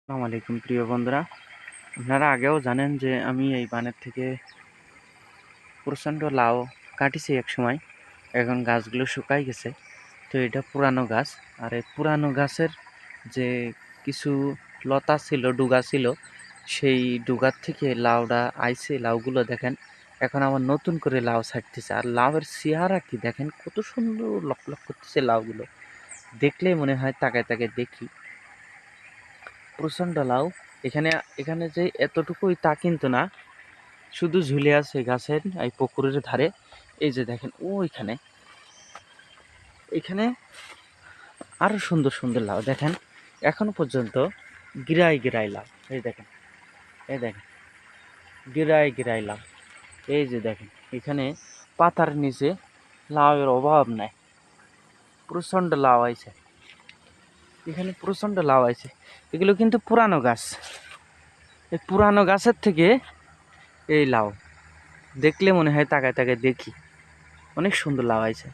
আসসালামু আলাইকুম প্রিয় বন্ধুরা। আপনারা আগেও জানেন যে আমি এই বানের থেকে প্রচণ্ড লাউ কাটিছি এক সময়। এখন গাছগুলো শুকাই গেছে। তো এটা পুরানো গাছ, আর এই পুরানো গাছের যে কিছু লতা ছিল, ডুগা ছিল, সেই ডুগার থেকে লাউটা আইছে। লাউগুলো দেখেন, এখন আবার নতুন করে লাউ ছাড়তেছে। আর লাউয়ের চেহারা কি দেখেন, কত সুন্দর লক করতেছে লাউগুলো। দেখলেই মনে হয় তাকায় তাকায় দেখি। প্রচণ্ড লাউ। এখানে এখানে যে এতটুকুই তা কিন্তু না, শুধু ঝুলে আছে গাছের এই পুকুরের ধারে। এই যে দেখেন ওইখানে, এখানে আরো সুন্দর সুন্দর লাউ দেখেন। এখনো পর্যন্ত গিরাই গিরাই লাউ। এই দেখেন, এই দেখেন, গিরাই গিরাই লাউ। এই যে দেখেন, এখানে পাতার নিচে লাউয়ের অভাব নাই। প্রচণ্ড লাউ আইছে, এখানে প্রচণ্ড লাউ আইছে। এগুলো কিন্তু পুরানো গাছ। এই পুরানো গাছের থেকে এই লাউ দেখলে মনে হয় তাকায় তাকায় দেখি। অনেক সুন্দর লাউ আইছে।